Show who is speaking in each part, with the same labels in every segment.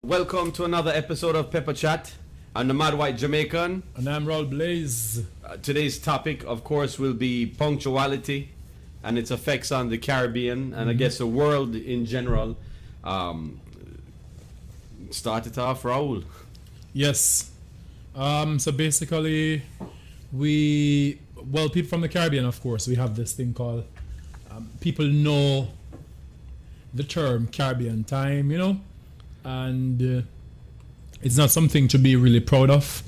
Speaker 1: Welcome to another episode of Peppachat. I'm the Mad White Jamaican.
Speaker 2: And I'm Raul Blaze.
Speaker 1: Today's topic, of course, will be punctuality and its effects on the Caribbean and I guess the world in general. Start it off, Raul.
Speaker 2: Yes. So basically, people from the Caribbean, of course, we have this thing called, people know the term Caribbean time, and it's not something to be really proud of,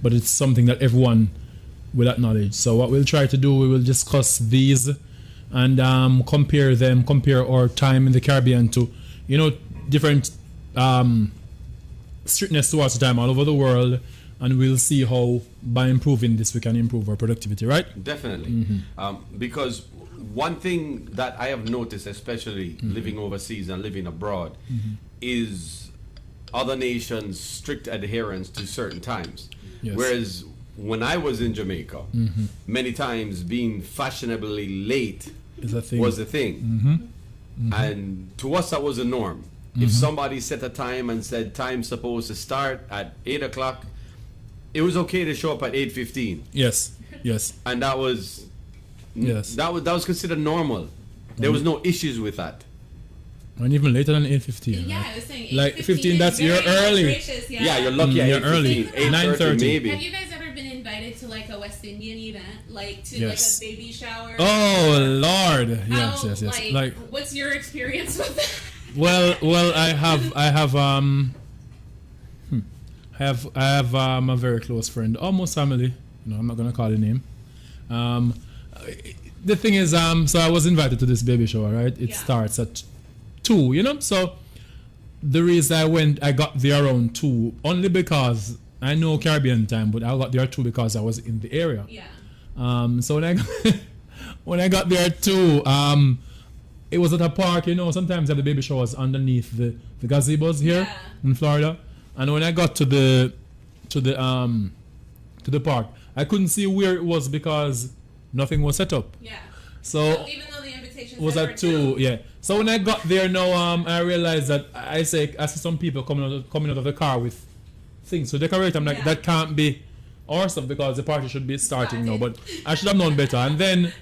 Speaker 2: but it's something that everyone will acknowledge. So what we'll try to do, we will discuss these and compare our time in the Caribbean to, different strictness towards the time all over the world, and we'll see how by improving this we can improve our productivity, right?
Speaker 1: Definitely. Because one thing that I have noticed, especially living overseas and living abroad, is other nations' strict adherence to certain times.
Speaker 2: Yes.
Speaker 1: Whereas when I was in Jamaica, many times being fashionably late was a thing. And to us that was a norm. If somebody set a time and said time's supposed to start at 8 o'clock, it was okay to show up at 8:15.
Speaker 2: Yes.
Speaker 1: And that was
Speaker 2: Yes.
Speaker 1: that was considered normal. There was no issues with that.
Speaker 2: And even later than 8:15.
Speaker 3: Yeah,
Speaker 2: right?
Speaker 3: I was saying 8:15
Speaker 2: like 15. That's
Speaker 3: is
Speaker 2: you're
Speaker 3: very
Speaker 2: early.
Speaker 3: gracious,
Speaker 1: Yeah, you're lucky
Speaker 2: You're
Speaker 1: at
Speaker 2: early.
Speaker 1: 8:30 maybe.
Speaker 3: Have you guys ever been invited to like a West Indian event, like to
Speaker 2: Yes.
Speaker 3: like a baby shower?
Speaker 2: Oh Lord. Yes.
Speaker 3: How,
Speaker 2: Like,
Speaker 3: what's your experience with that?
Speaker 2: well, I have a very close friend, almost family. I'm not gonna call the name. The thing is, so I was invited to this baby shower, right? It starts at 2, So the reason I got there around 2 only because I know Caribbean time, but I got there 2 because I was in the area.
Speaker 3: Yeah.
Speaker 2: So when I got there at 2, it was at a park. Sometimes they have the baby showers underneath the gazebos here in Florida. And when I got to the park, I couldn't see where it was because nothing was set up.
Speaker 3: Yeah.
Speaker 2: So
Speaker 3: even though the invitation
Speaker 2: was at 2, yeah. So when I got there now, I realized that I see some people coming out of the car with things to decorate. I'm like, that can't be our stuff because the party should be starting now. But I should have known better. And then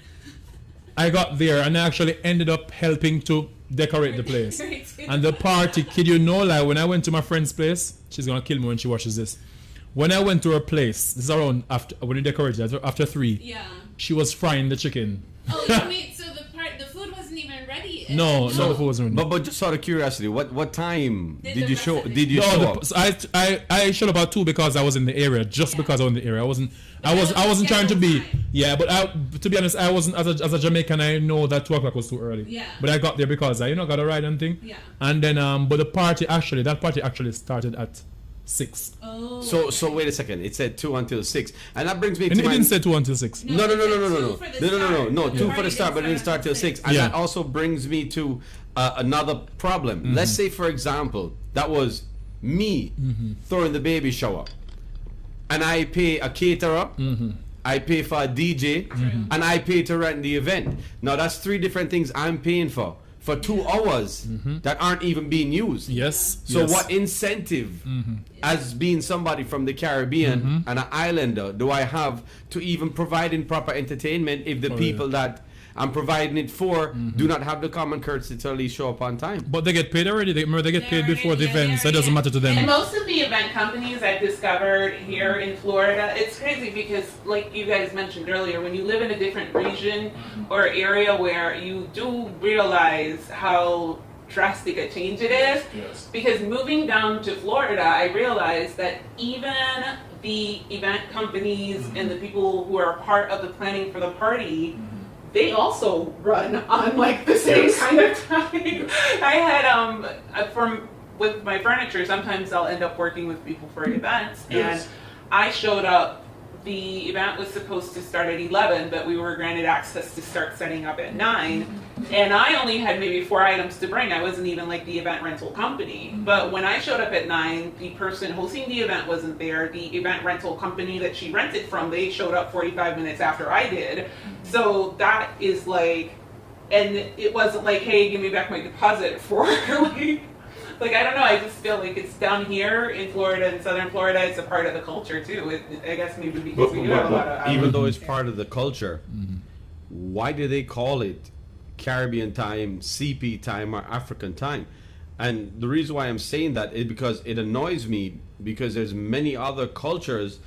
Speaker 2: I got there and I actually ended up helping to decorate the place. And the party, kid you know, like when I went to my friend's place, she's gonna kill me when she watches this. When I went to her place, this is around when we decorated after 3.
Speaker 3: Yeah.
Speaker 2: She was frying the chicken.
Speaker 3: Oh, you mean so the food wasn't even ready?
Speaker 2: No, the food wasn't ready.
Speaker 1: But just out of curiosity, what time did you show up?
Speaker 2: So I showed up at 2 because I was in the area. Just because I was in the area, I wasn't trying to be. Yeah, but to be honest, I wasn't as a Jamaican. I know that 2 o'clock was too early.
Speaker 3: Yeah.
Speaker 2: But I got there because I got a ride and thing.
Speaker 3: Yeah.
Speaker 2: And then but that party actually started at 6.
Speaker 3: Oh.
Speaker 1: So wait a second. It said 2 until 6, and that brings me
Speaker 2: And
Speaker 1: to
Speaker 2: it didn't say 2 until 6.
Speaker 1: No. 2 for the start, but it didn't
Speaker 3: start
Speaker 1: start till 6. And that also brings me to another problem. Let's say, for example, that was me throwing the baby shower, and I pay a caterer, I pay for a DJ, and I pay to rent the event. Now that's 3 different things I'm paying for 2 hours that aren't even being used.
Speaker 2: Yes.
Speaker 1: So what incentive, as being somebody from the Caribbean and an islander, do I have to even provide in proper entertainment if the people that I'm providing it for do not have the common courtesy to at least show up on time?
Speaker 2: But they get paid already. They get paid before the event, so it doesn't matter to them.
Speaker 4: And most of the event companies I've discovered here in Florida, it's crazy because, like you guys mentioned earlier, when you live in a different region or area where you do realize how drastic a change it is.
Speaker 2: Yes.
Speaker 4: Because moving down to Florida, I realized that even the event companies and the people who are part of the planning for the party, they also run on like the same kind of time. I had with my furniture, sometimes I'll end up working with people for events, and I showed up. The event was supposed to start at 11, but we were granted access to start setting up at 9. And I only had maybe 4 items to bring. I wasn't even like the event rental company. But when I showed up at 9, the person hosting the event wasn't there. The event rental company that she rented from, they showed up 45 minutes after I did. So that is like, and it wasn't like, hey, give me back my deposit for like Like, I don't know, I just feel like it's down here in Florida, in southern Florida, it's a part of the culture too. I guess maybe because we do have a lot of...
Speaker 1: Even though it's part of the culture, why do they call it Caribbean time, CP time, or African time? And the reason why I'm saying that is because it annoys me, because there's many other cultures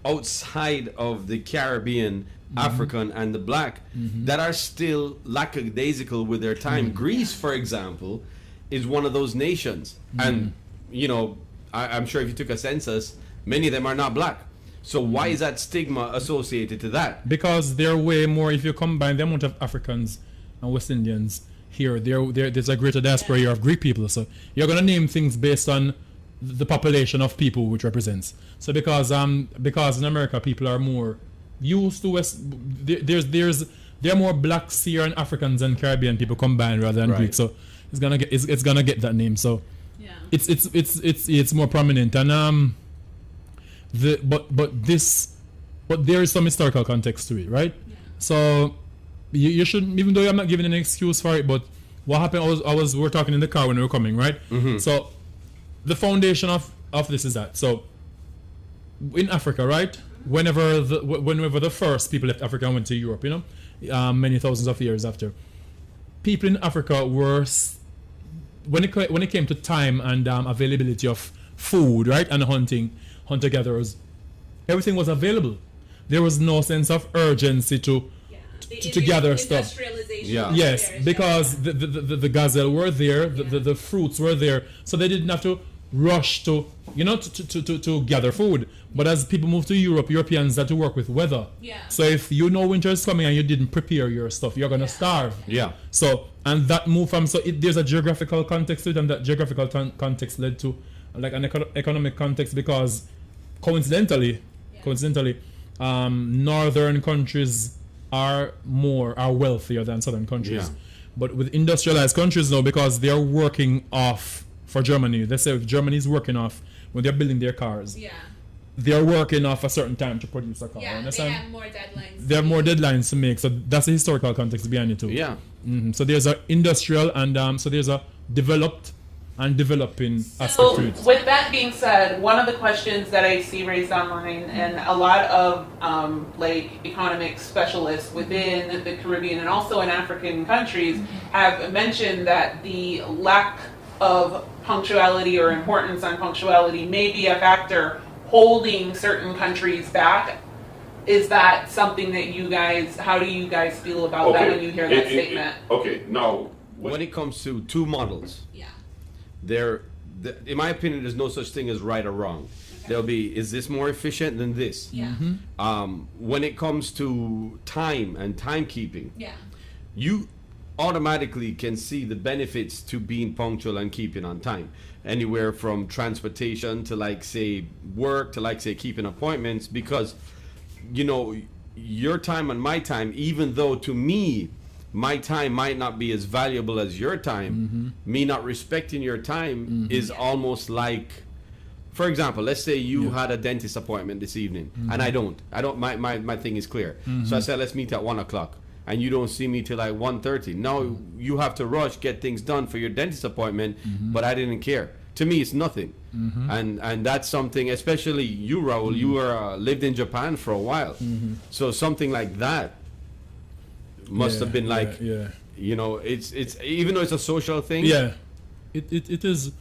Speaker 1: outside of the Caribbean, African, and the black that are still lackadaisical with their time. Greece, for example, is one of those nations. And, you know, I'm sure if you took a census, many of them are not black. So why is that stigma associated to that?
Speaker 2: Because they're way more, if you combine the amount of Africans and West Indians here, there's a greater diaspora here of Greek people. So you're going to name things based on the population of people which represents. So because in America people are more used to West, there are more blacks here and Africans and Caribbean people combined rather than Greek. So it's gonna get that name. So
Speaker 3: Yeah.
Speaker 2: it's more prominent, and but there is some historical context to it, right?
Speaker 3: Yeah.
Speaker 2: So you shouldn't, even though I'm not giving an excuse for it, but what happened, we were talking in the car when we were coming, right? So the foundation of this is that, so in Africa, right, whenever the first people left Africa and went to Europe, you know, many thousands of years after, people in Africa were, when it came to time and availability of food, right, and hunter-gatherers, everything was available. There was no sense of urgency to gather stuff.
Speaker 1: Yeah.
Speaker 2: Yes, because the gazelle were there, the fruits were there, so they didn't have to rush to gather food. But as people move to Europe, Europeans had to work with weather.
Speaker 3: Yeah.
Speaker 2: So if you know winter is coming and you didn't prepare your stuff, you're gonna starve.
Speaker 1: Yeah.
Speaker 2: So, and that move from, there's a geographical context to it, and that geographical context led to like an economic context, because coincidentally, northern countries are wealthier than southern countries.
Speaker 1: Yeah.
Speaker 2: But with industrialized countries now, because they're working off, for Germany, they say if Germany is working off when they're building their cars, they're working off a certain time to produce a car.
Speaker 3: Yeah,
Speaker 2: understand?
Speaker 3: they have more deadlines.
Speaker 2: They have more deadlines to make, so that's the historical context behind it too.
Speaker 1: Yeah.
Speaker 2: So there's a industrial and so there's a developed and developing aspect
Speaker 4: So,
Speaker 2: to it.
Speaker 4: with that being said, one of the questions that I see raised online, and a lot of like economic specialists within the Caribbean and also in African countries have mentioned that the lack of punctuality or importance on punctuality may be a factor holding certain countries back. Is that something that how do you guys feel about that when you hear that statement?
Speaker 5: Okay, now
Speaker 1: When it comes to two models, in my opinion, there's no such thing as right or wrong. There'll be, is this more efficient than this?
Speaker 3: Yeah.
Speaker 1: When it comes to time and timekeeping,
Speaker 3: Yeah.
Speaker 1: you automatically can see the benefits to being punctual and keeping on time. Anywhere from transportation to, like, say, work to, like, say, keeping appointments, because, you know, your time and my time, even though to me my time might not be as valuable as your time, me not respecting your time is almost like, for example, let's say you had a dentist appointment this evening and I don't, my thing is clear. So I said, let's meet at 1 o'clock. And you don't see me till like 1:30. Now you have to rush, get things done for your dentist appointment, but I didn't care. To me, it's nothing. And that's something, especially you, Raul, you were lived in Japan for a while. So something like that must have been like, you know, it's even though it's a social thing.
Speaker 2: Yeah, it is.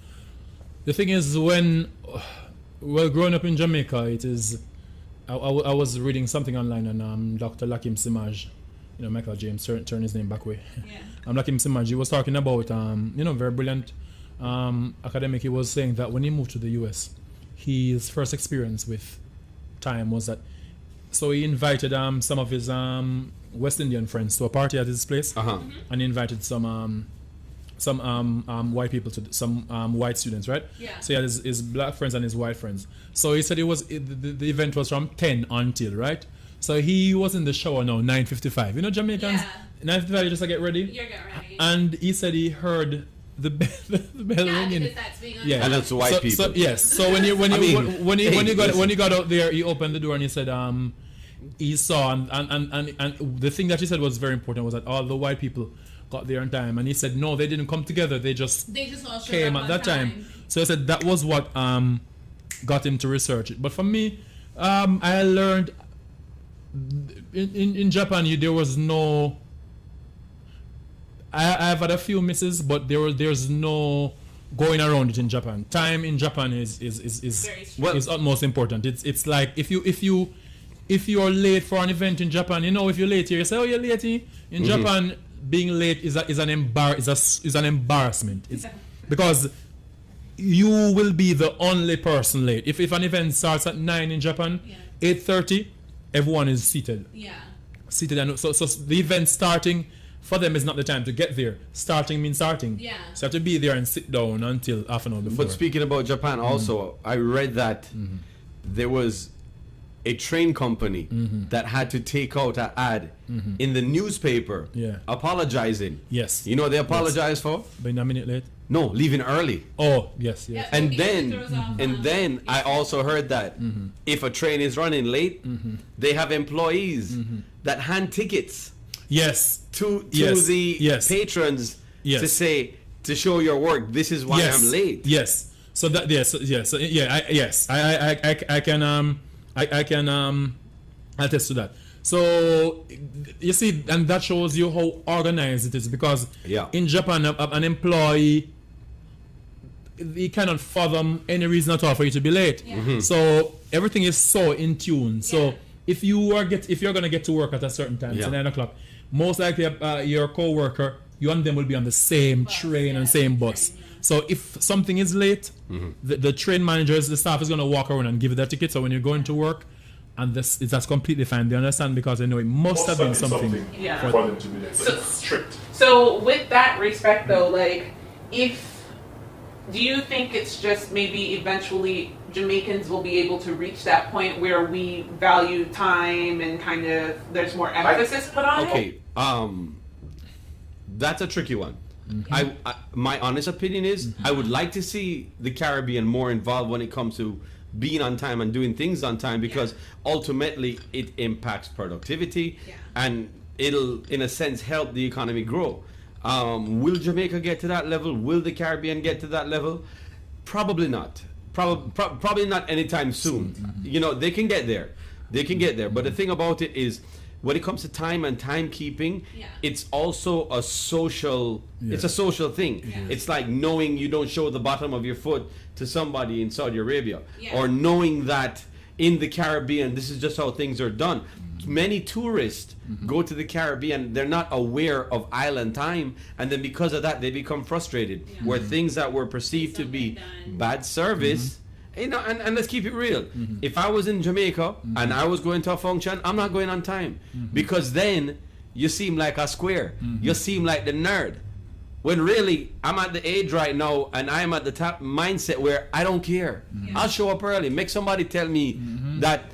Speaker 2: The thing is, growing up in Jamaica, it is. I was reading something online, and Dr. Lakim Simaj, you know, Michael James, turn his name back way.
Speaker 3: Yeah.
Speaker 2: Lakim Simaj, he was talking about, you know, very brilliant academic. He was saying that when he moved to the US, his first experience with time was that, so he invited some of his West Indian friends to a party at his place, and he invited some white people some white students, right?
Speaker 3: Yeah.
Speaker 2: So he had his black friends and his white friends. So he said the event was from 10 until, right? So he was in the shower now, 9:55. You know, Jamaicans, 9:55, you just like, get ready.
Speaker 3: You're getting ready.
Speaker 2: And he said he heard the bell ringing.
Speaker 3: Because that's being
Speaker 2: Yeah,
Speaker 1: And that's white people.
Speaker 2: So, yes. So when he got out there, he opened the door and he said, he saw and the thing that he said was very important was that all the white people got there on time, and he said no, they didn't come together. They just
Speaker 3: all showed
Speaker 2: came
Speaker 3: up
Speaker 2: at
Speaker 3: on
Speaker 2: that time. So I said that was what got him to research it. But for me, I learned in Japan there was no. I've had a few misses, but there's no going around it in Japan. Time in Japan is utmost important. It's like if you're late for an event in Japan, if you're late here, you say, oh, you're late here. In Japan, being late is an embarrassment. It's because you will be the only person late. If an event starts at 9 in Japan, 8:30, everyone is seated.
Speaker 3: Yeah.
Speaker 2: Seated, and so the event starting for them is not the time to get there. Starting means starting.
Speaker 3: Yeah.
Speaker 2: So you have to be there and sit down until half an hour before.
Speaker 1: But speaking about Japan, also, I read that there was a train company that had to take out an ad in the newspaper apologizing.
Speaker 2: Yes.
Speaker 1: You know what they apologize for?
Speaker 2: Being a minute late?
Speaker 1: No, leaving early.
Speaker 2: Oh, yes.
Speaker 3: Yeah,
Speaker 1: And
Speaker 3: it
Speaker 1: then I also heard that if a train is running late, they have employees that hand tickets
Speaker 2: Yes.
Speaker 1: to the patrons to show your work. This is why I'm late.
Speaker 2: Yes. So that I can attest to that. So you see, and that shows you how organized it is, because in Japan an employee, he cannot fathom any reason at all for you to be late. So everything is so in tune. So if you're gonna get to work at a certain time, it's 9 o'clock, most likely your co-worker, you and them will be on the same train and same bus. So if something is late, the train managers, the staff is going to walk around and give you that ticket. So when you're going to work, and that's completely fine. They understand, because they know it must have been something
Speaker 4: for
Speaker 2: them
Speaker 5: to be there. So it's strict.
Speaker 4: So with that respect, though, like, do you think it's just maybe eventually Jamaicans will be able to reach that point where we value time and kind of there's more emphasis put on it?
Speaker 1: Okay, that's a tricky one. I my honest opinion is I would like to see the Caribbean more involved when it comes to being on time and doing things on time, because ultimately it impacts productivity and it'll in a sense help the economy grow. Will Jamaica get to that level? Will the Caribbean get to that level? Probably not. Probably not anytime soon. They can get there. But the thing about it is, when it comes to time and timekeeping, it's also a social. It's a social thing. It's like knowing you don't show the bottom of your foot to somebody in Saudi Arabia, or knowing that in the Caribbean this is just how things are done. Many tourists go to the Caribbean, they're not aware of island time, and then because of that they become frustrated, where things that were perceived to be bad service. And let's keep it real. If I was in Jamaica and I was going to a function, I'm not going on time, because then you seem like a square. You seem like the nerd. When really, I'm at the age right now, and I'm at the top mindset where I don't care. I'll show up early. Make somebody tell me that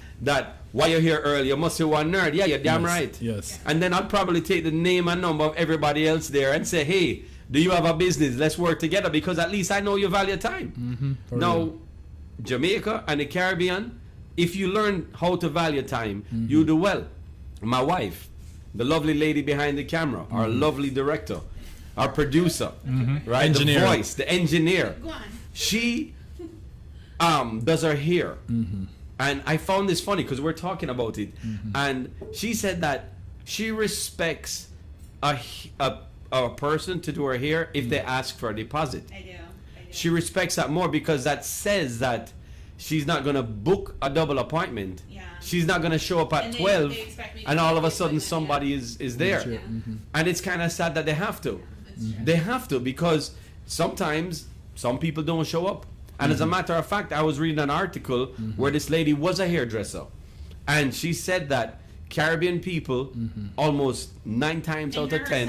Speaker 1: why you're here early, you must be one nerd. Yeah, you're damn right.
Speaker 2: Yes.
Speaker 1: And then I'll probably take the name and number of everybody else there and say, hey, do you have a business? Let's work together, because at least I know you value time. Now, Jamaica and the Caribbean, if you learn how to value time, you do well. My wife, the lovely lady behind the camera, our lovely director, our producer, right?
Speaker 2: Engineer.
Speaker 1: The voice, the engineer.
Speaker 3: Go on.
Speaker 1: She does her hair. And I found this funny because we're talking about it. And she said that she respects a person to do her hair if they ask for a deposit.
Speaker 3: I do.
Speaker 1: She respects that more, because that says that she's not going to book a double appointment. She's not going to show up at 12 and all of a sudden somebody is there. And it's kind of sad that they have to. They have to, because sometimes some people don't show up. And as a matter of fact, I was reading an article where this lady was a hairdresser, and she said that Caribbean people, almost 9 times out of 10,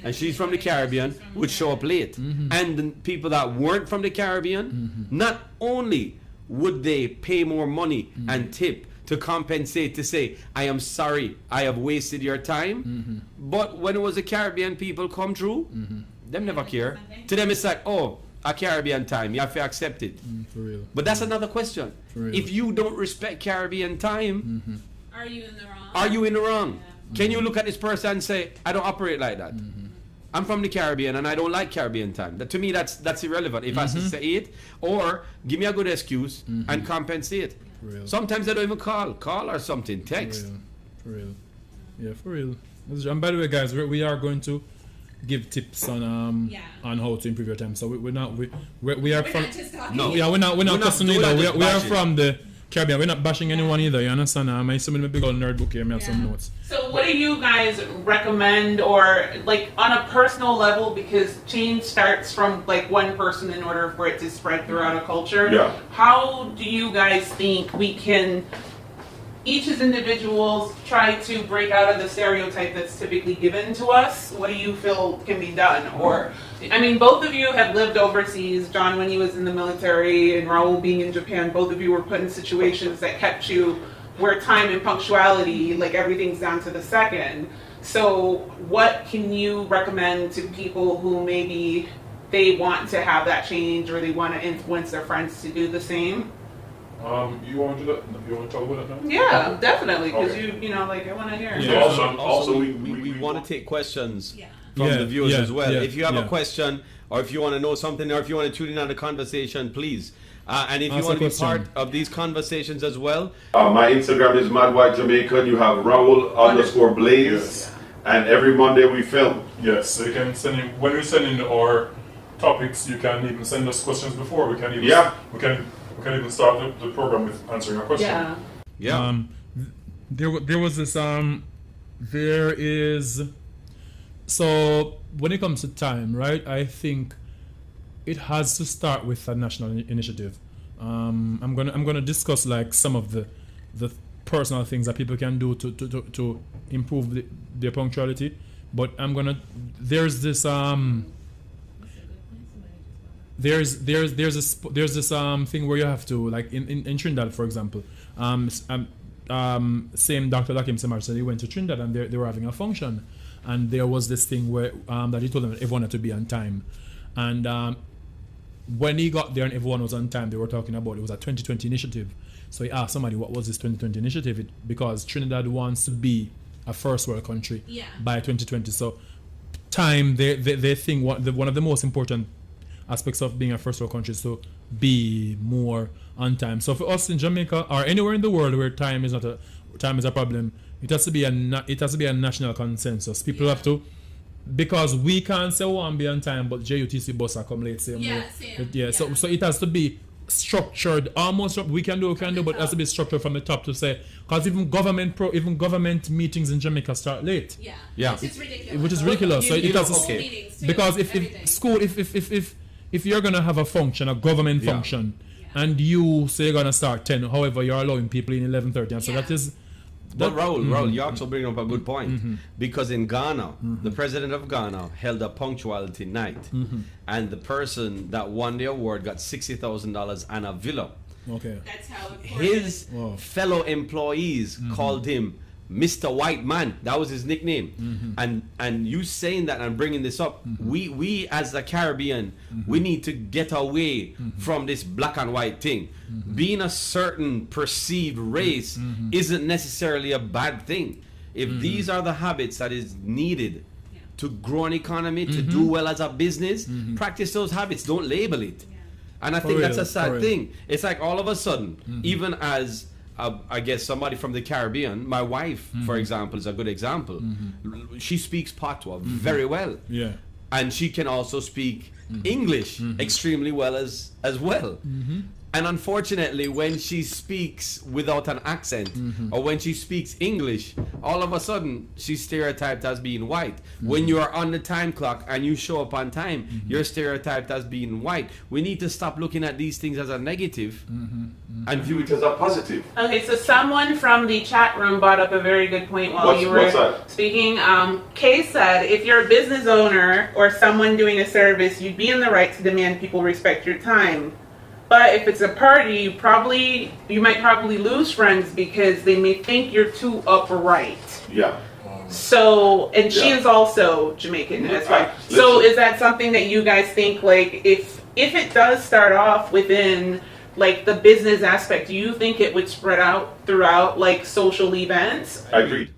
Speaker 1: and she's from the Caribbean, would show up late. And the people that weren't from the Caribbean, not only would they pay more money and tip to compensate, to say, I am sorry, I have wasted your time, but when it was the Caribbean people come through, them never care. To them it's like, oh, a Caribbean time, you have to accept it.
Speaker 2: For real.
Speaker 1: But that's another question. If you don't respect Caribbean time,
Speaker 3: Are you in the wrong?
Speaker 1: are you in the wrong? Can you look at this person and say, I don't operate like that? I'm from the Caribbean and I don't like Caribbean time. To me, that's irrelevant. If I say it, or give me a good excuse and compensate.
Speaker 2: Real.
Speaker 1: Sometimes I don't even call or something, text.
Speaker 2: For real. Yeah, for real. And by the way, guys, we are going to give tips on how to improve your time. So we are from.
Speaker 3: Not just talking.
Speaker 1: No.
Speaker 2: Yeah, we're not cussing either. We are
Speaker 1: bashing.
Speaker 2: from the Caribbean. We're not bashing anyone either. You understand? I see my big old nerd book here. I have some notes.
Speaker 4: So what do you guys recommend, or like on a personal level, because change starts from like one person in order for it to spread throughout a culture?
Speaker 5: Yeah.
Speaker 4: How do you guys think we can, each as individuals, try to break out of the stereotype that's typically given to us? What do you feel can be done? Or, I mean, both of you have lived overseas. John, when he was in the military, and Raul being in Japan, both of you were put in situations that kept you where time and punctuality, like everything's down to the second. So what can you recommend to people who maybe they want to have that change, or they want to influence their friends to do the same?
Speaker 5: You want to do that? You want to talk about that now?
Speaker 4: Yeah, definitely, because
Speaker 5: Okay.
Speaker 4: you know, like I want to hear.
Speaker 2: Yeah.
Speaker 5: Also,
Speaker 1: we want to take questions
Speaker 3: Yeah.
Speaker 1: from
Speaker 2: Yeah,
Speaker 1: the viewers
Speaker 2: yeah,
Speaker 1: as well.
Speaker 2: yeah,
Speaker 1: If you have
Speaker 2: yeah.
Speaker 1: a question, or if you want to know something, or if you want to tune in on the conversation, please. And if you
Speaker 2: Ask
Speaker 1: want
Speaker 2: a
Speaker 1: to be part
Speaker 2: question.
Speaker 1: of these conversations as well,
Speaker 5: my Instagram is Mad White Jamaican. You have Raul_Blaze, and every Monday we film.
Speaker 6: Yes, so you can send in, when we send in our topics, you can even send us questions before. We can even we can even start the program with answering a question.
Speaker 4: Yeah.
Speaker 1: yeah.
Speaker 2: There was this there is, so when it comes to time, right, I think it has to start with a national initiative. I'm gonna discuss like some of the personal things that people can do to improve their punctuality, but there's this there's this thing where you have to, like in Trinidad, for example, same Dr. Lakim Semar said he went to Trinidad and they were having a function, and there was this thing where that he told them that everyone had to be on time, and when he got there and everyone was on time, they were talking about it was a 2020 initiative. So he asked somebody, what was this 2020 initiative? Because Trinidad wants to be a first world country by 2020. So time, they think one of the most important aspects of being a first world country is to be more on time. So for us in Jamaica or anywhere in the world where time is a problem, it has to be a national consensus. People have to, because we can't say and be on time, but JUTC bus are come late same way.
Speaker 3: Same.
Speaker 2: So it has to be structured, almost we can do, but it has to be structured from the top to say, because even government meetings in Jamaica start late.
Speaker 1: Yeah.
Speaker 3: Which is ridiculous.
Speaker 2: Which is ridiculous. So it has to,
Speaker 1: okay.
Speaker 3: Meetings too,
Speaker 2: because
Speaker 3: everything.
Speaker 2: if school, if you're gonna have a function, a government function, and you say you're gonna start 10, however you're allowing people in 11:30, and so that is.
Speaker 1: But Raul, you also bring up a good point, because in Ghana, the president of Ghana held a punctuality night, and the person that won the award got $60,000 and a villa.
Speaker 2: Okay.
Speaker 3: That's how important.
Speaker 1: His fellow employees called him Mr. White Man. That was his nickname. And you saying that and bringing this up, we as the Caribbean, we need to get away from this black and white thing. Being a certain perceived race isn't necessarily a bad thing. If these are the habits that is needed to grow an economy, to do well as a business, practice those habits. Don't label it. And I think that's a sad thing. It's like all of a sudden, even as I guess somebody from the Caribbean, my wife, for example, is a good example. She speaks Patois very well.
Speaker 2: Yeah.
Speaker 1: And she can also speak English extremely well as well. And unfortunately, when she speaks without an accent, or when she speaks English, all of a sudden she's stereotyped as being white. When you are on the time clock and you show up on time, you're stereotyped as being white. We need to stop looking at these things as a negative and view it as a positive.
Speaker 4: Okay, so someone from the chat room brought up a very good point while you were
Speaker 5: what's that?
Speaker 4: speaking. Kay said, if you're a business owner or someone doing a service, you'd be in the right to demand people respect your time. But if it's a party, you might probably lose friends because they may think you're too upright.
Speaker 5: Yeah.
Speaker 4: So, and she is also Jamaican as well. So is that something that you guys think, like, if it does start off within like the business aspect, do you think it would spread out throughout like social events?
Speaker 5: I agree.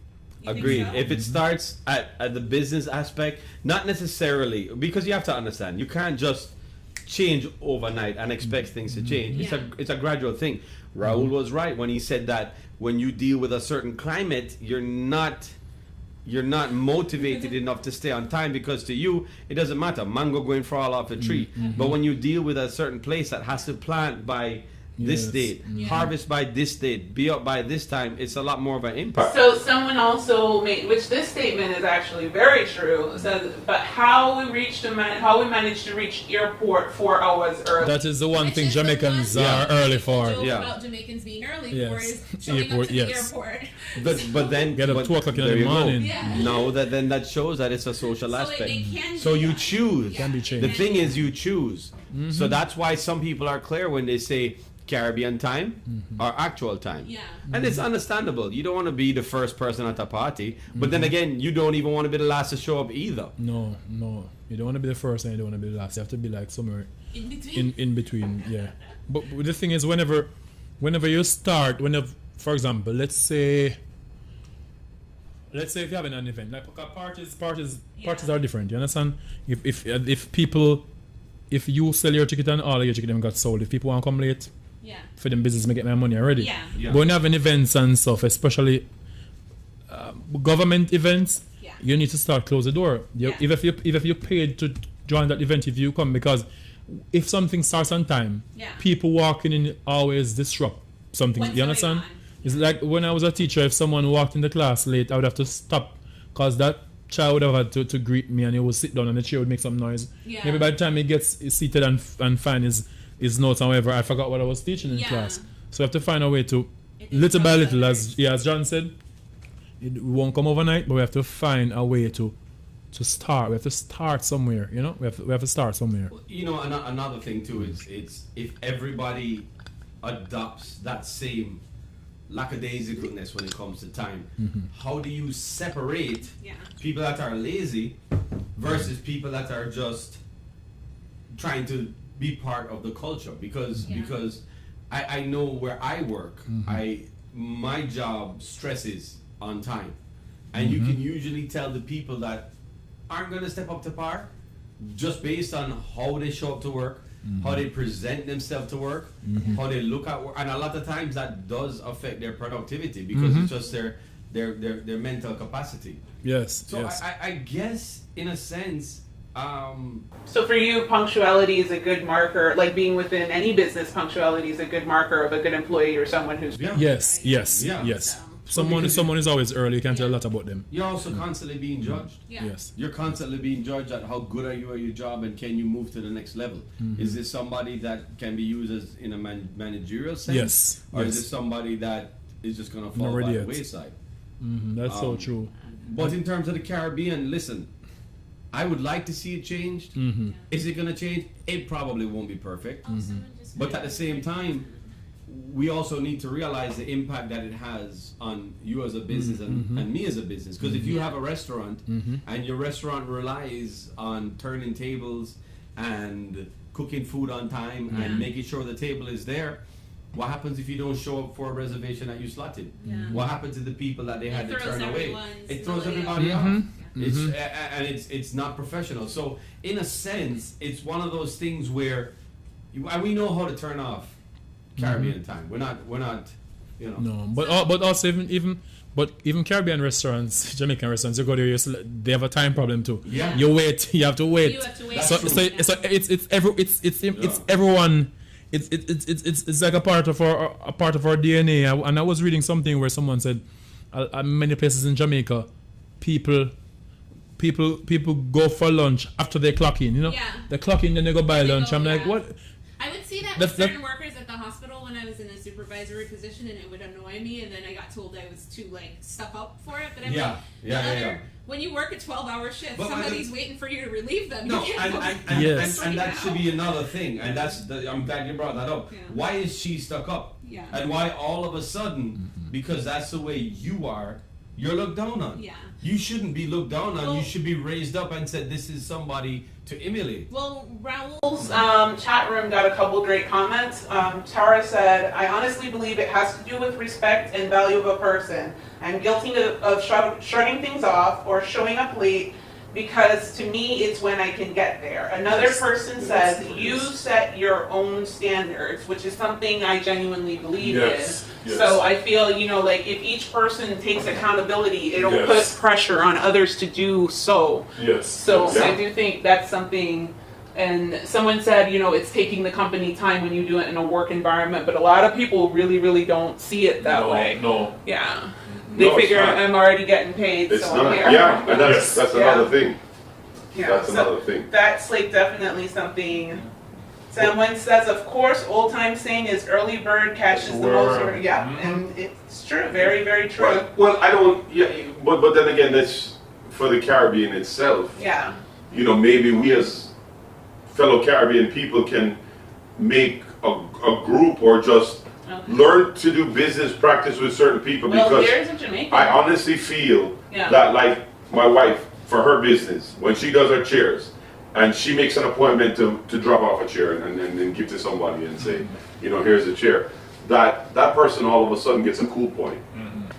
Speaker 3: You think
Speaker 1: Agreed.
Speaker 3: so?
Speaker 1: If it starts at the business aspect, not necessarily, because you have to understand, you can't just change overnight and expect things to change.
Speaker 3: Yeah.
Speaker 1: It's a gradual thing. Raul was right when he said that when you deal with a certain climate, you're not motivated enough to stay on time, because to you it doesn't matter, mango going fall off the tree. But when you deal with a certain place that has to plant by this date, harvest by this date, be up by this time, it's a lot more of an impact.
Speaker 4: So someone also made, which this statement is actually very true, says, but how we managed to reach airport 4 hours early.
Speaker 2: That is the one
Speaker 3: Which
Speaker 2: thing
Speaker 3: is the
Speaker 2: Jamaicans
Speaker 3: one
Speaker 2: are
Speaker 3: thing
Speaker 2: early
Speaker 3: people
Speaker 2: for.
Speaker 3: joke
Speaker 1: Yeah.
Speaker 3: about Jamaicans being early
Speaker 2: Yes.
Speaker 3: for is showing
Speaker 2: Airport,
Speaker 3: up to the
Speaker 2: yes.
Speaker 3: airport.
Speaker 1: But then
Speaker 2: Get up
Speaker 1: but
Speaker 2: 2 o'clock in
Speaker 1: there
Speaker 2: the
Speaker 1: you go.
Speaker 2: morning.
Speaker 3: Yeah.
Speaker 1: No, then that shows that it's a social
Speaker 3: So
Speaker 1: aspect.
Speaker 3: they can
Speaker 1: So
Speaker 3: do
Speaker 1: you
Speaker 3: that.
Speaker 1: choose.
Speaker 2: Can be changed.
Speaker 1: The thing is, you choose. So that's why some people are clear when they say Caribbean time or actual time.
Speaker 3: Yeah.
Speaker 1: And it's understandable. You don't want to be the first person at a party, but then again, you don't even want to be the last to show up either.
Speaker 2: No. You don't want to be the first and you don't want to be the last. You have to be like somewhere
Speaker 3: In between.
Speaker 2: in between, yeah. But the thing is, whenever you start, for example, let's say if you're having an event, like parties are different. You understand? If you sell your ticket and all of your ticket them got sold, if people want to come late,
Speaker 3: Yeah.
Speaker 2: for them business may get my money already.
Speaker 3: Yeah.
Speaker 1: Yeah.
Speaker 2: But when you have events and stuff, especially government events,
Speaker 3: Yeah.
Speaker 2: you need to start close the door.
Speaker 3: Yeah.
Speaker 2: If you paid to join that event, if you come, because if something starts on time,
Speaker 3: Yeah.
Speaker 2: people walking in always disrupt something.
Speaker 3: What's
Speaker 2: you understand?
Speaker 3: going on?
Speaker 2: It's like when I was a teacher, if someone walked in the class late, I would have to stop, because that child would have had to greet me, and he would sit down and the chair would make some noise.
Speaker 3: Yeah.
Speaker 2: Maybe by the time he gets seated and find his notes and whatever, I forgot what I was teaching in
Speaker 3: Yeah.
Speaker 2: class. So we have to find a way to,
Speaker 3: It
Speaker 2: little by
Speaker 3: disrupts
Speaker 2: little,
Speaker 3: others.
Speaker 2: as John said, it won't come overnight, but we have to find a way to start. We have to start somewhere, you know? We have to start somewhere.
Speaker 1: You know, another thing too is if everybody adopts that same lackadaisicalness when it comes to time, how do you separate
Speaker 3: Yeah.
Speaker 1: people that are lazy versus people that are just trying to be part of the culture? Because I know where I work, my job stresses on time, and you can usually tell the people that aren't going to step up to par just based on how they show up to work, how they present themselves to work, how they look at work, and a lot of times that does affect their productivity because it's just their mental capacity.
Speaker 2: Yes.
Speaker 1: So
Speaker 2: yes.
Speaker 1: I guess in a sense,
Speaker 4: So for you, punctuality is a good marker, like being within any business, punctuality is a good marker of a good employee or someone who's...
Speaker 1: yeah,
Speaker 2: Yes.
Speaker 1: Yeah.
Speaker 2: Yes. Someone is always early. You can tell a lot about them.
Speaker 1: you're also constantly being judged.
Speaker 3: Yeah.
Speaker 2: Yes.
Speaker 1: You're constantly being judged at how good are you at your job and can you move to the next level. Is this somebody that can be used as in a managerial sense?
Speaker 2: Yes,
Speaker 1: Or
Speaker 2: yes.
Speaker 1: is it somebody that is just going to fall
Speaker 2: Not
Speaker 1: by
Speaker 2: ready
Speaker 1: the
Speaker 2: yet.
Speaker 1: wayside?
Speaker 2: That's so true.
Speaker 1: But in terms of the Caribbean, listen, I would like to see it changed. Is it going to change? It probably won't be perfect. But at the same time, we also need to realize the impact that it has on you as a business and me as a business. Because if you have a restaurant and your restaurant relies on turning tables and cooking food on time and making sure the table is there, what happens if you don't show up for a reservation that you slotted?
Speaker 3: Yeah.
Speaker 1: What happens to the people that they had to
Speaker 3: throws
Speaker 1: turn away?
Speaker 3: everyone's
Speaker 1: It throws
Speaker 3: ability
Speaker 1: everybody
Speaker 3: off.
Speaker 1: off. It's not professional. So in a sense, it's one of those things where and we know how to turn off Caribbean time. We're not you know.
Speaker 2: No, but also even Caribbean restaurants, Jamaican restaurants, you go there, they have a time problem too.
Speaker 1: Yeah.
Speaker 2: You wait. You have to wait.
Speaker 3: You have to wait.
Speaker 2: So it's everyone. It's like a part of our DNA. And I was reading something where someone said, many places in Jamaica, people go for lunch after they clock in. You know,
Speaker 3: Yeah.
Speaker 2: they clock in, then they go buy
Speaker 3: They
Speaker 2: lunch.
Speaker 3: go,
Speaker 2: I'm like,
Speaker 3: yeah.
Speaker 2: what?
Speaker 3: I would see that
Speaker 2: That's-
Speaker 3: with certain workers at the hospital when I was in a supervisory position, and it would annoy me. And then I got told I was too stuck up for it. But I'm
Speaker 1: Yeah.
Speaker 3: like,
Speaker 1: Yeah.
Speaker 3: when you work a 12-hour shift,
Speaker 1: But
Speaker 3: somebody's waiting for you to relieve them.
Speaker 1: No,
Speaker 3: You can't go-
Speaker 2: Yes.
Speaker 1: and that should be another thing, and I'm glad you brought that up.
Speaker 3: Yeah.
Speaker 1: Why is she stuck up?
Speaker 3: Yeah.
Speaker 1: And why all of a sudden, because that's the way you are, you're looked down on.
Speaker 3: Yeah.
Speaker 1: You shouldn't be looked down on.
Speaker 3: Well-
Speaker 1: You should be raised up and said, this is somebody to emulate.
Speaker 3: Well, Raul.
Speaker 4: Chat room got a couple great comments. Tara said, I honestly believe it has to do with respect and value of a person. I'm guilty of shrugging things off or showing up late because to me it's when I can get there. Another person says, you set your own standards, which is something I genuinely believe
Speaker 6: Yes,
Speaker 4: in.
Speaker 6: yes.
Speaker 4: So I feel, you know, like if each person takes accountability, it'll
Speaker 6: Yes.
Speaker 4: put pressure on others to do so.
Speaker 6: Yes.
Speaker 4: So
Speaker 6: yes.
Speaker 4: I do think that's something, and someone said, you know, it's taking the company time when you do it in a work environment, but a lot of people really, really don't see it that way.
Speaker 6: No.
Speaker 4: Yeah. They
Speaker 5: No, it's
Speaker 4: figure
Speaker 5: not.
Speaker 4: I'm already getting paid,
Speaker 5: It's
Speaker 4: so I'm
Speaker 5: not.
Speaker 4: here.
Speaker 5: Yeah, and
Speaker 6: Yes.
Speaker 5: that's
Speaker 4: Yeah.
Speaker 5: another thing.
Speaker 4: Yeah,
Speaker 5: That's
Speaker 4: so
Speaker 5: another thing.
Speaker 4: that's like definitely something. Someone says, of course, old time saying is early bird catches the most.
Speaker 6: Word.
Speaker 4: Yeah,
Speaker 6: Mhm.
Speaker 4: and it's true, very, very true.
Speaker 5: Well, I don't. Yeah, but then again, that's for the Caribbean itself.
Speaker 4: Yeah.
Speaker 5: You know, maybe we as fellow Caribbean people can make a group or just
Speaker 4: Okay.
Speaker 5: learn to do business practice with certain people,
Speaker 4: Well,
Speaker 5: because
Speaker 4: there's a Jamaican.
Speaker 5: I honestly feel
Speaker 4: Yeah.
Speaker 5: that, like my wife, for her business, when she does her chairs, and she makes an appointment to drop off a chair and give to somebody and say, you know, here's a chair, that person all of a sudden gets a cool point.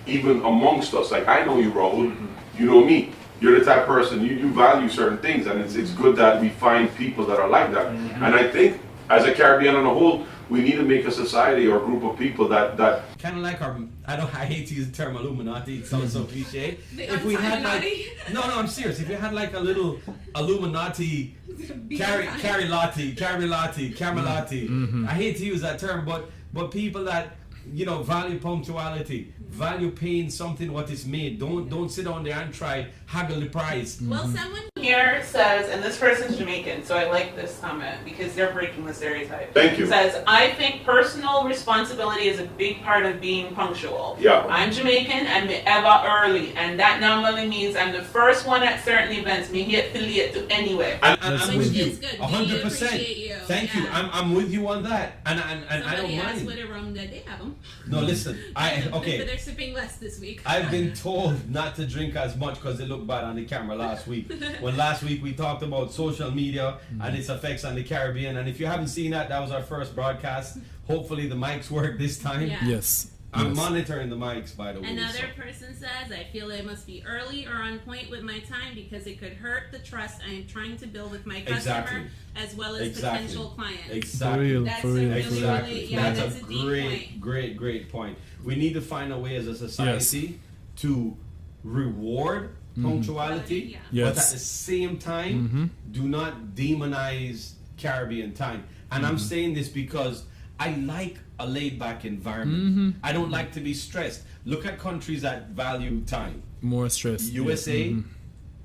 Speaker 5: Even amongst us, like I know you, Raul, you know me. You're the type of person, you value certain things, and it's good that we find people that are like that. And I think, as a Caribbean on a whole, we need to make a society or a group of people that
Speaker 1: Kind of like our, I hate to use the term Illuminati, it sounds so cliche.
Speaker 3: The
Speaker 1: If we had like,
Speaker 3: Illuminati.
Speaker 1: no, I'm serious. If you had like a little Illuminati, Carilati, I hate to use that term, but people that, you know, value punctuality, value paying something what is made. Don't sit down there and try haggle the price.
Speaker 3: Well, someone.
Speaker 4: Here says, and this person's Jamaican, so I like this comment because they're breaking the stereotype.
Speaker 5: Thank you.
Speaker 4: Says, I think personal responsibility is a big part of being punctual.
Speaker 5: Yeah.
Speaker 4: I'm Jamaican, I'm ever early, and that normally means I'm the first one at certain events, me hit affiliate to anyway.
Speaker 1: And
Speaker 2: That's
Speaker 1: I'm
Speaker 2: good.
Speaker 1: with you,
Speaker 3: It's good. We
Speaker 1: 100%.
Speaker 3: appreciate you.
Speaker 1: Thank you.
Speaker 3: Yeah.
Speaker 1: I'm with you on that, and I
Speaker 3: Somebody
Speaker 1: don't
Speaker 3: asked
Speaker 1: mind.
Speaker 3: what a rum that they have them.
Speaker 1: No, listen,
Speaker 3: But
Speaker 1: okay.
Speaker 3: they're sipping less this week.
Speaker 1: I've been told not to drink as much because it looked bad on the camera last week. When last week we talked about social media and its effects on the Caribbean, and if you haven't seen that was our first broadcast. Hopefully the mics work this time.
Speaker 3: Yeah.
Speaker 2: Yes.
Speaker 1: I'm
Speaker 2: Yes.
Speaker 1: monitoring the mics, by the way.
Speaker 3: Another person says, I feel I must be early or on point with my time because it could hurt the trust I am trying to build with my customer
Speaker 1: Exactly.
Speaker 3: as well as
Speaker 1: Exactly.
Speaker 3: potential clients.
Speaker 2: For
Speaker 1: Exactly.
Speaker 2: real.
Speaker 3: That's
Speaker 2: For
Speaker 3: a
Speaker 2: real.
Speaker 3: really,
Speaker 2: For real.
Speaker 1: Exactly.
Speaker 3: yeah,
Speaker 1: that's
Speaker 3: that's
Speaker 1: a
Speaker 3: a deep point.
Speaker 1: great point. We need to find a way as a society to reward punctuality,
Speaker 3: Yeah.
Speaker 1: but
Speaker 2: Yes.
Speaker 1: at the same time, do not demonize Caribbean time. And I'm saying this because I like a laid-back environment. I don't like to be stressed. Look at countries that value time:
Speaker 2: More stress.
Speaker 1: USA,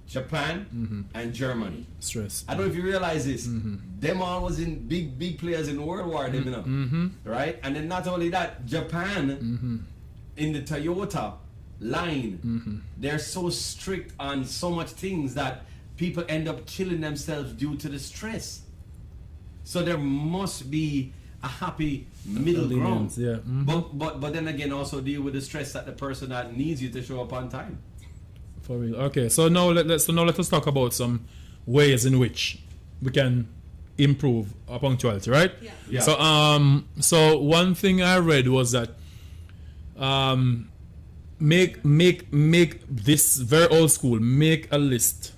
Speaker 1: Japan, and Germany.
Speaker 2: Stress.
Speaker 1: I don't know if you realize this. Them all was in big players in World War, them, you know, right? And then not only that, Japan in the Toyota line, they're so strict on so much things that people end up killing themselves due to the stress. So there must be a happy middle ground.
Speaker 2: Yeah.
Speaker 1: But then again, also deal with the stress that the person that needs you to show up on time.
Speaker 2: For real. Okay, so now let us talk about some ways in which we can improve our punctuality, right?
Speaker 3: Yeah.
Speaker 1: Yeah.
Speaker 2: So one thing I read was that make this very old school, make a list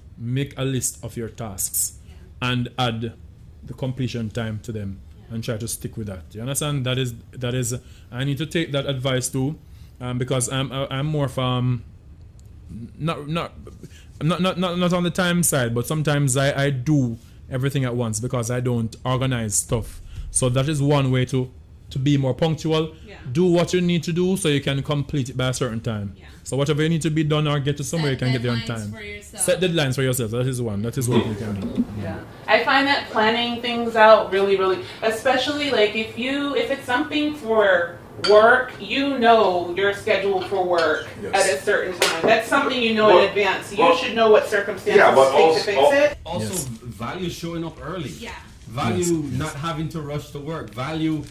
Speaker 2: of your tasks and add the completion time to them and try to stick with that. You understand? That is I need to take that advice too, because I'm more from not on the time side, but sometimes I do everything at once because I don't organize stuff. So that is one way to be more punctual.
Speaker 3: Yeah.
Speaker 2: Do what you need to do so you can complete it by a certain time.
Speaker 3: Yeah.
Speaker 2: So whatever you need to be done or get to somewhere, you can get there on
Speaker 3: deadlines
Speaker 2: time.
Speaker 3: for yourself.
Speaker 2: Set deadlines for yourself. That is one. That is what you can do.
Speaker 4: Yeah. I find that planning things out really, especially like if it's something for work, you know your schedule for work
Speaker 6: Yes.
Speaker 4: at a certain time. That's something you know
Speaker 5: Well-
Speaker 4: in advance. You
Speaker 5: well-
Speaker 4: should know what circumstances
Speaker 5: Yeah, but
Speaker 4: take
Speaker 5: also-
Speaker 4: to fix it.
Speaker 1: Also,
Speaker 2: Yes.
Speaker 1: value showing up early.
Speaker 3: Yeah.
Speaker 1: Value
Speaker 2: Yes, yes.
Speaker 1: not having to rush to work. Value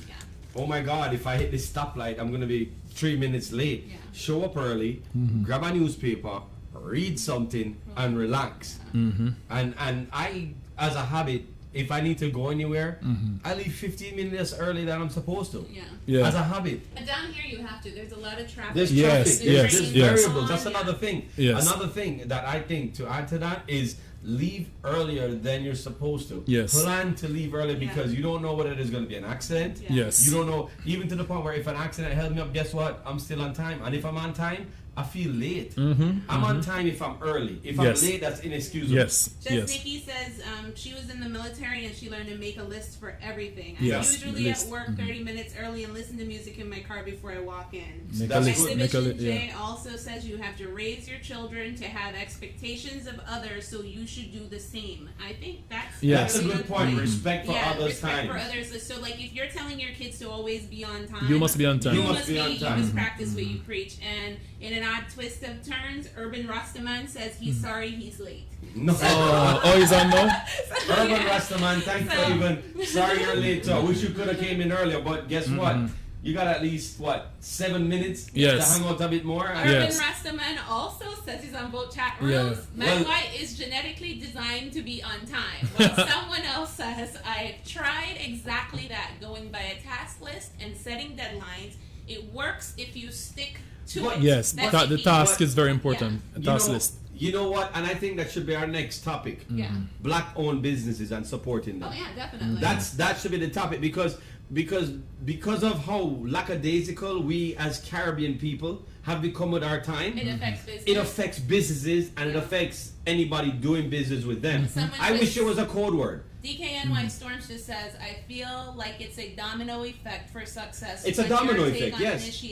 Speaker 1: oh my God, if I hit this stoplight, I'm gonna be 3 minutes late.
Speaker 3: Yeah.
Speaker 1: Show up early, grab a newspaper, read something, and relax. And I, as a habit, if I need to go anywhere, I leave 15 minutes early than I'm supposed to.
Speaker 2: Yeah.
Speaker 1: As a habit.
Speaker 3: But down here you have to. There's a lot of traffic.
Speaker 1: There's
Speaker 2: Yes,
Speaker 1: traffic.
Speaker 2: yes,
Speaker 1: There's
Speaker 2: yes.
Speaker 1: variables. That's another thing.
Speaker 2: Yes.
Speaker 1: Another thing that I think to add to that is leave earlier than you're supposed to.
Speaker 2: Yes.
Speaker 1: Plan to leave early because you don't know whether there's going to be an accident.
Speaker 3: Yeah.
Speaker 2: Yes.
Speaker 1: You don't know, even to the point where if an accident held me up, guess what? I'm still on time. And if I'm on time, I feel late. I'm on time if I'm early. If
Speaker 2: Yes.
Speaker 1: I'm late, that's inexcusable.
Speaker 2: Yes.
Speaker 3: Just
Speaker 2: Yes.
Speaker 3: Nikki says she was in the military and she learned to make a list for everything. I
Speaker 2: Yes,
Speaker 3: usually
Speaker 2: list.
Speaker 3: at work 30 minutes early and listen to music in my car before I walk in.
Speaker 2: Make a
Speaker 1: That's
Speaker 2: list.
Speaker 1: good.
Speaker 2: Make a
Speaker 3: Exhibition
Speaker 2: list.
Speaker 3: J
Speaker 2: Yeah.
Speaker 3: also says you have to raise your children to have expectations of others, so you should do the same. I think that's
Speaker 2: Yes.
Speaker 1: That's a
Speaker 3: really
Speaker 1: good
Speaker 3: on
Speaker 1: point.
Speaker 3: point.
Speaker 1: Respect for others'
Speaker 3: respect
Speaker 1: time.
Speaker 3: for others. So like if you're telling your kids to always be on time,
Speaker 2: You must be on time.
Speaker 3: You
Speaker 1: You
Speaker 3: must be
Speaker 1: on
Speaker 3: You
Speaker 1: time.
Speaker 3: must practice what you preach. And in an odd twist of turns, Urban Rastaman says he's sorry he's late.
Speaker 1: No.
Speaker 2: Oh, he's on now?
Speaker 1: Urban Rastaman, thank you for even. Sorry you're late. I wish you could have came in earlier, but guess what? You got at least 7 minutes
Speaker 2: Yes.
Speaker 1: to hang out a bit more.
Speaker 3: Urban
Speaker 2: Yes.
Speaker 3: Rastaman also says he's on both chat rooms.
Speaker 2: Yeah.
Speaker 3: My
Speaker 1: Well-
Speaker 3: white is genetically designed to be on time. While someone else says, I've tried exactly that, going by a task list and setting deadlines. It works if you stick to
Speaker 1: But-
Speaker 3: it.
Speaker 2: Yes.
Speaker 3: That's
Speaker 2: The
Speaker 3: key.
Speaker 2: task is very important. A
Speaker 1: You
Speaker 2: task
Speaker 1: know-
Speaker 2: list.
Speaker 1: You know what? And I think that should be our next topic.
Speaker 3: Yeah.
Speaker 1: Black-owned businesses and supporting them.
Speaker 3: Oh yeah, definitely.
Speaker 1: That should be the topic because of how lackadaisical we as Caribbean people have become with our time.
Speaker 3: it affects business.
Speaker 1: It affects businesses and it affects anybody doing business with them.
Speaker 3: Someone
Speaker 1: I wish
Speaker 3: just-
Speaker 1: it was a code word.
Speaker 3: DKNY Storms just says, I feel like it's a domino effect for success.
Speaker 1: It's a
Speaker 3: when
Speaker 1: domino
Speaker 3: you're
Speaker 1: effect, yes.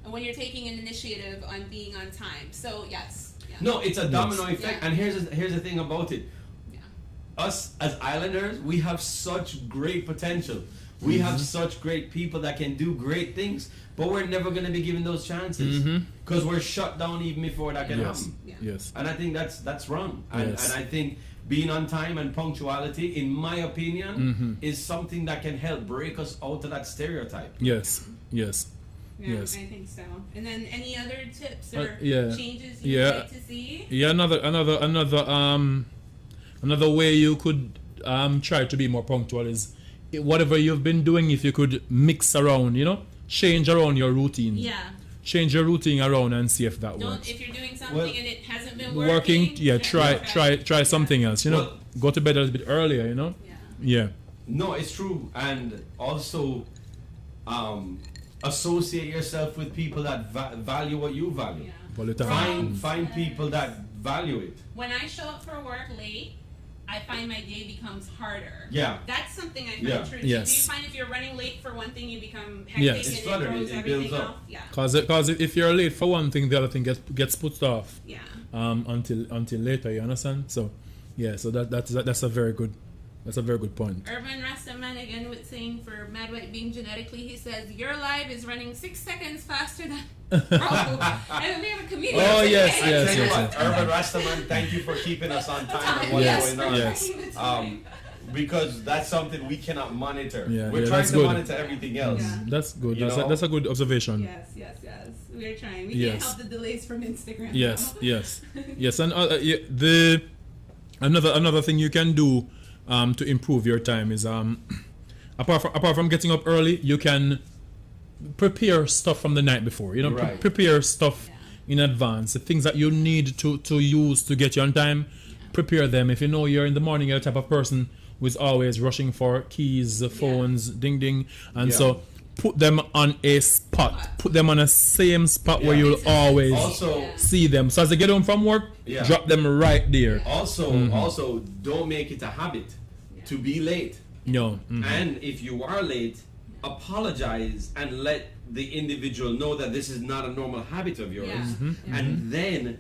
Speaker 3: When you're taking an initiative on being on time. So, yes. Yeah.
Speaker 1: No, it's a domino
Speaker 3: Yes.
Speaker 1: effect.
Speaker 3: Yeah.
Speaker 1: And here's the thing about it.
Speaker 3: Yeah.
Speaker 1: Us as islanders, we have such great potential. We have such great people that can do great things, but we're never going to be given those chances because we're shut down even before that can
Speaker 2: Yes.
Speaker 1: happen.
Speaker 3: Yeah.
Speaker 2: Yes.
Speaker 1: And I think that's wrong. And,
Speaker 2: Yes.
Speaker 1: and I think being on time and punctuality, in my opinion, is something that can help break us out of that stereotype.
Speaker 2: Yes. Yes.
Speaker 3: Yeah,
Speaker 2: Yes.
Speaker 3: I think so. And then any other tips or
Speaker 2: yeah.
Speaker 3: changes you'd
Speaker 2: Yeah.
Speaker 3: like to see?
Speaker 2: Yeah. Another way you could try to be more punctual is whatever you've been doing. If you could mix around, change around your routine.
Speaker 3: Yeah.
Speaker 2: Change your routine around and see if that
Speaker 3: Don't
Speaker 2: works.
Speaker 3: if you're doing something
Speaker 1: Well,
Speaker 3: and it hasn't been
Speaker 2: Working, yeah.
Speaker 3: try
Speaker 2: Try something else.
Speaker 1: Well-
Speaker 2: Go to bed a little bit earlier.
Speaker 3: Yeah.
Speaker 2: Yeah.
Speaker 1: No, it's true. And also associate yourself with people that value what you value.
Speaker 3: Yeah.
Speaker 2: Volatile.
Speaker 1: Find people that value it.
Speaker 3: When I show up for work late, I find my day becomes harder.
Speaker 1: Yeah.
Speaker 3: That's something I find
Speaker 1: Yeah.
Speaker 3: true.
Speaker 2: Yes.
Speaker 3: Do you find if you're running late for one thing, you become hectic
Speaker 2: Yes.
Speaker 1: It's
Speaker 3: and
Speaker 1: flutter,
Speaker 3: it throws
Speaker 1: it
Speaker 3: everything
Speaker 1: builds up.
Speaker 3: off? Yeah.
Speaker 2: Cause if you're late for one thing, the other thing gets put off.
Speaker 3: Yeah.
Speaker 2: Until later. You understand? So, yeah. So that's a very good point.
Speaker 3: Urban Rastaman again with saying for Mad White being genetically, he says your live is running 6 seconds faster than. Bro, and we have a comedian.
Speaker 2: Oh,
Speaker 3: today.
Speaker 2: yes,
Speaker 1: I
Speaker 2: yes,
Speaker 1: tell you
Speaker 2: yes,
Speaker 1: what,
Speaker 2: yes.
Speaker 1: Urban Rastaman, thank you for keeping us on time and what's
Speaker 2: Yes,
Speaker 1: going on.
Speaker 2: yes.
Speaker 1: Because that's something we cannot monitor.
Speaker 2: Yeah,
Speaker 1: We're
Speaker 2: yeah,
Speaker 1: trying
Speaker 2: that's
Speaker 1: to
Speaker 2: good.
Speaker 1: monitor everything else.
Speaker 3: Yeah.
Speaker 2: That's good.
Speaker 1: You know?
Speaker 2: That's a good observation.
Speaker 3: Yes. We're trying. We
Speaker 2: Yes.
Speaker 3: can't help the delays from Instagram.
Speaker 2: Yes,
Speaker 3: now.
Speaker 2: yes. And another thing you can do to improve your time is apart from getting up early, you can prepare stuff from the night before.
Speaker 1: Right.
Speaker 2: Prepare stuff in advance. The things that you need to use to get you on time, prepare them. If you know you're in the morning, you're the type of person who is always rushing for keys, phones, ding ding, and
Speaker 1: Yeah.
Speaker 2: so put them on a spot. Put them on a same spot where
Speaker 1: Yeah.
Speaker 2: you'll always
Speaker 1: Also,
Speaker 2: see them. So as they get home from work,
Speaker 1: Yeah.
Speaker 2: drop them right there.
Speaker 1: also, don't make it a habit to be late.
Speaker 2: No.
Speaker 1: And if you are late, apologize and let the individual know that this is not a normal habit of yours.
Speaker 3: Yeah.
Speaker 1: And then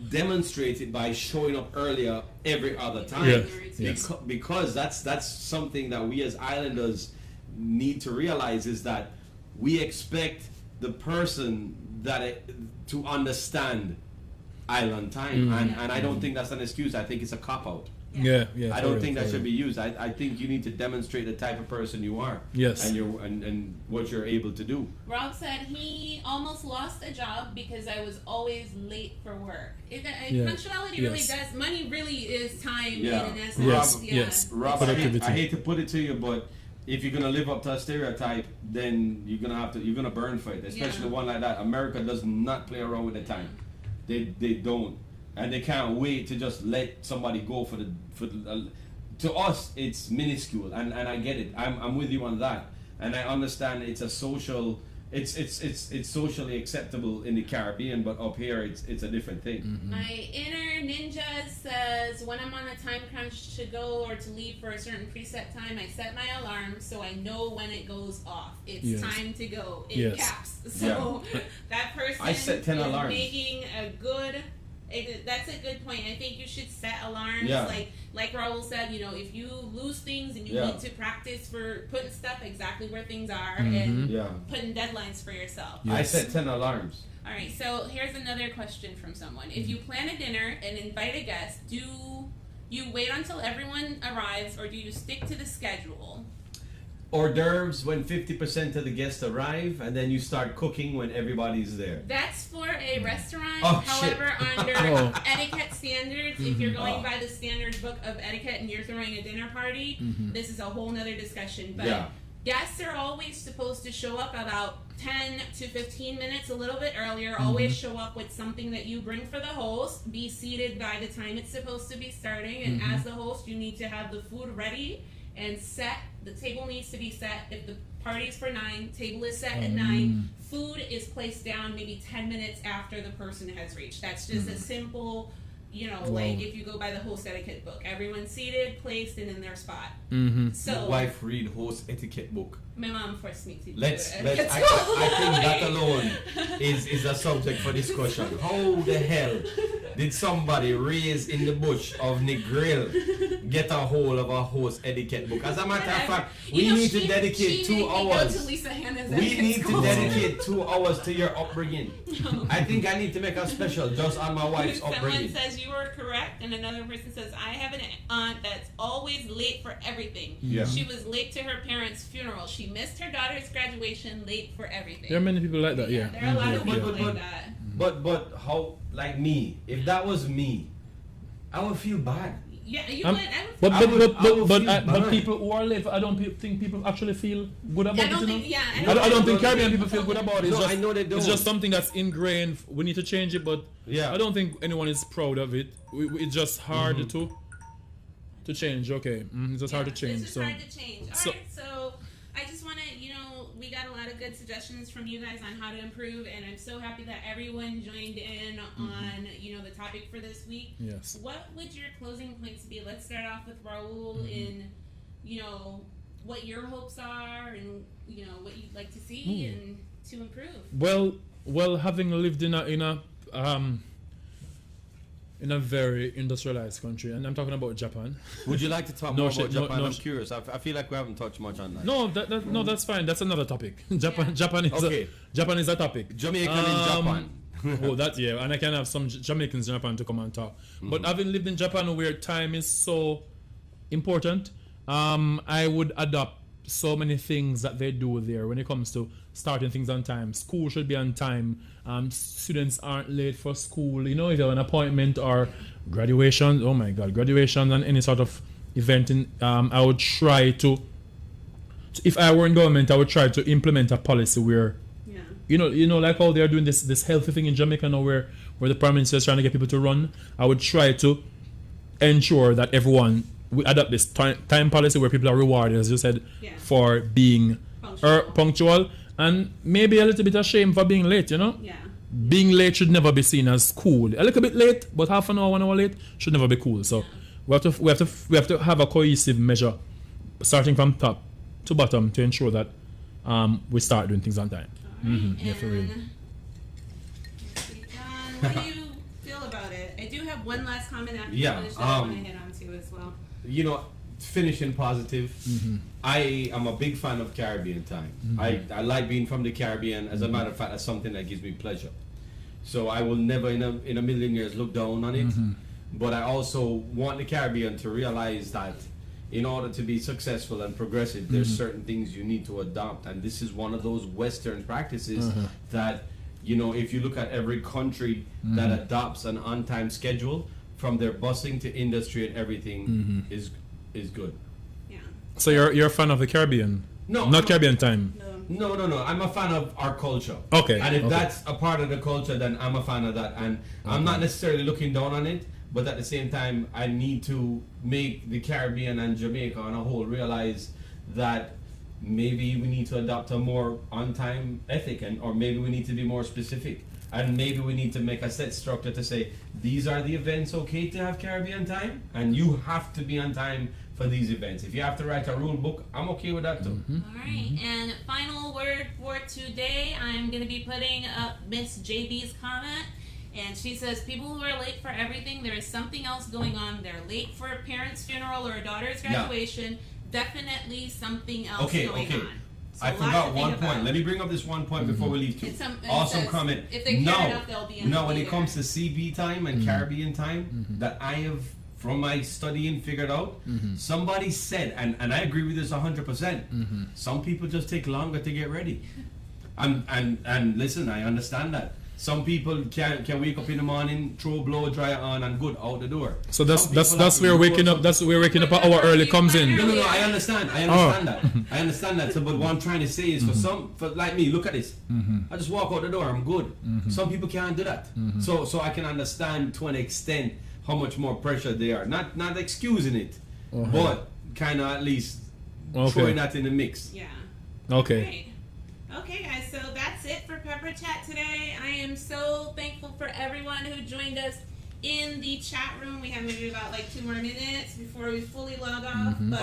Speaker 1: demonstrate it by showing up earlier every other time.
Speaker 2: Yes, yes.
Speaker 1: Because that's something that we as islanders need to realize is that we expect the person to understand island time, and I don't think that's an excuse. I think it's a cop out.
Speaker 2: Yeah.
Speaker 1: I
Speaker 2: for
Speaker 1: don't
Speaker 2: real,
Speaker 1: think that
Speaker 2: for
Speaker 1: should be
Speaker 2: real.
Speaker 1: used. I think you need to demonstrate the type of person you are.
Speaker 2: Yes.
Speaker 1: And what you're able to do.
Speaker 3: Rob said he almost lost a job because I was always late for work. Punctuality really does. Money really is time in an essence.
Speaker 2: Yes.
Speaker 1: Rob, I hate to put it to you, but if you're gonna live up to a stereotype, then you're gonna burn for it. Especially one like that. America does not play around with the time. They don't, and they can't wait to just let somebody go for the. To us, it's minuscule, and I get it. I'm with you on that, and I understand it's a social. It's socially acceptable in the Caribbean, but up here it's a different thing.
Speaker 2: Mm-hmm.
Speaker 3: My inner ninja says when I'm on a time crunch to go or to leave for a certain preset time, I set my alarm so I know when it goes off. It's time to go in caps. So that person
Speaker 1: I set 10
Speaker 3: is
Speaker 1: alarms.
Speaker 3: making a good. That's a good point. I think you should set alarms. Like Raul said, if you lose things and you need to practice for putting stuff exactly where things are and putting deadlines for yourself.
Speaker 1: I set 10 alarms.
Speaker 3: All right, so here's another question from someone. If you plan a dinner and invite a guest, do you wait until everyone arrives or do you stick to the schedule?
Speaker 1: Hors d'oeuvres when 50% of the guests arrive, and then you start cooking when everybody's there.
Speaker 3: That's for a restaurant.
Speaker 1: Oh,
Speaker 3: However, under etiquette standards, if you're going by the standard book of etiquette and you're throwing a dinner party, this is a whole nother discussion. But guests are always supposed to show up about 10 to 15 minutes, a little bit earlier. Always show up with something that you bring for the host. Be seated by the time it's supposed to be starting. And as the host, you need to have the food ready and set. The table needs to be set. If the party's for 9, table is set at 9. Food is placed down maybe 10 minutes after the person has reached. That's just a simple, like if you go by the host etiquette book. Everyone's seated, placed, and in their spot. So
Speaker 1: my wife read host etiquette book.
Speaker 3: My mom forced me to do
Speaker 1: Let's
Speaker 3: it.
Speaker 1: I think that alone is a subject for discussion. How the hell did somebody raised in the bush of Negril get a hold of a host etiquette book? As a matter of fact, we need to dedicate 2 hours. We need to dedicate 2 hours to your upbringing. I think I need to make a special just on my wife's upbringing.
Speaker 3: Someone says you are correct, and another person says I have an aunt that's always late for everything.
Speaker 1: Yeah.
Speaker 3: She was late to her parents' funeral. She missed her daughter's graduation, late for everything.
Speaker 2: There are many people like that. Yeah.
Speaker 3: There are a lot of people like that.
Speaker 1: But how, like me, if that was me, I would feel bad.
Speaker 3: Yeah, you would. I would.
Speaker 2: But people who are late, I don't think people actually feel good about it. I don't think Caribbean people feel good about it.
Speaker 1: No, I know they don't.
Speaker 2: It's just something that's ingrained. We need to change it, but I don't think anyone is proud of it. It's just hard to change. Okay, it's just hard to change.
Speaker 3: It's just hard to change. All right, so I just want to, we got a lot of good suggestions from you guys on how to improve, and I'm so happy that everyone joined in on, the topic for this week.
Speaker 2: Yes.
Speaker 3: What would your closing points be? Let's start off with Raul in, what your hopes are and, what you'd like to see and to improve.
Speaker 2: Well, having lived in a very industrialized country, and I'm talking about Japan.
Speaker 1: Would you like to talk more about Japan? I'm curious. I feel like we haven't touched much on that.
Speaker 2: No, that's fine. That's another topic. Japan is a topic.
Speaker 1: Jamaican in Japan.
Speaker 2: And I can have some Jamaicans in Japan to come and talk. But having lived in Japan where time is so important, I would adopt so many things that they do there when it comes to starting things on time. School should be on time. Students aren't late for school. If you have an appointment or graduation, graduation and any sort of event, I would try to, if I were in government, I would try to implement a policy where, like how they're doing this healthy thing in Jamaica now where the Prime Minister is trying to get people to run. I would try to ensure that everyone, we adopt this time policy where people are rewarded, as you said, for being punctual, and maybe a little bit ashamed for being late. Being late should never be seen as cool. A little bit late, but half an hour, 1 hour late should never be cool. So we have to have a cohesive measure, starting from top to bottom, to ensure that we start doing things on time.
Speaker 3: Right.
Speaker 2: For real.
Speaker 3: What do you feel about it? I do have one last comment after
Speaker 1: Yeah,
Speaker 3: finish that I want to hit on to as well.
Speaker 1: Finishing positive. I am a big fan of Caribbean time. I like being from the Caribbean. As a matter of fact, that's something that gives me pleasure. So I will never in a million years look down on it. but I also want the Caribbean to realize that in order to be successful and progressive, there's certain things you need to adopt, and this is one of those Western practices that, you know, if you look at every country that adopts an on-time schedule, from their busing to industry and everything, is good.
Speaker 3: Yeah.
Speaker 2: So you're a fan of the Caribbean?
Speaker 1: No,
Speaker 2: not Caribbean time.
Speaker 3: No.
Speaker 1: No. I'm a fan of our culture.
Speaker 2: Okay.
Speaker 1: And if that's a part of the culture, then I'm a fan of that. And I'm not necessarily looking down on it, but at the same time, I need to make the Caribbean and Jamaica on a whole realize that maybe we need to adopt a more on-time ethic, or maybe we need to be more specific. And maybe we need to make a set structure to say, these are the events okay to have Caribbean time, and you have to be on time for these events. If you have to write a rule book, I'm okay with that too.
Speaker 3: All right, and final word for today, I'm going to be putting up Miss JB's comment. And she says, people who are late for everything, there is something else going on. They're late for a parent's funeral or a daughter's graduation. Definitely something else going on. So
Speaker 1: I forgot one point. Let me bring up this one point before we leave too. Awesome comment.
Speaker 3: If they care enough, they'll be in
Speaker 1: when it comes to CB time and Caribbean time, that I have, from my studying, figured out, somebody said, and I agree with this 100%, some people just take longer to get ready. And listen, I understand that. Some people can wake up in the morning, throw blow dryer on, and good out the door.
Speaker 2: So that's where waking up. That's where waking up an hour early comes in.
Speaker 1: No. I understand that. I understand that. So, but what I'm trying to say is, for like me, look at this. I just walk out the door. I'm good. Some people can't do that. So I can understand to an extent how much more pressure they are. Not excusing it, but kind of at least throwing that in the mix.
Speaker 3: Yeah.
Speaker 2: Okay.
Speaker 3: Great. Okay, guys, so that's it for Peppachat today. I am so thankful for everyone who joined us in the chat room. We have maybe about like 2 more minutes before we fully log off. But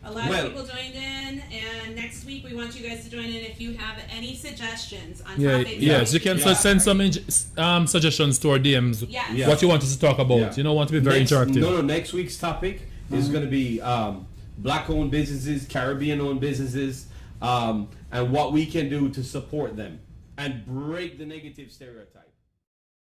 Speaker 3: a lot of people joined in, and next week we want you guys to join in if you have any suggestions on topics.
Speaker 2: Yes, you can send some suggestions to our DMs.
Speaker 3: Yes.
Speaker 2: What you want us to talk about. Yeah. You know, want to be very interactive.
Speaker 1: No, next week's topic is going to be Black-owned businesses, Caribbean-owned businesses, and what we can do to support them and break the negative stereotypes.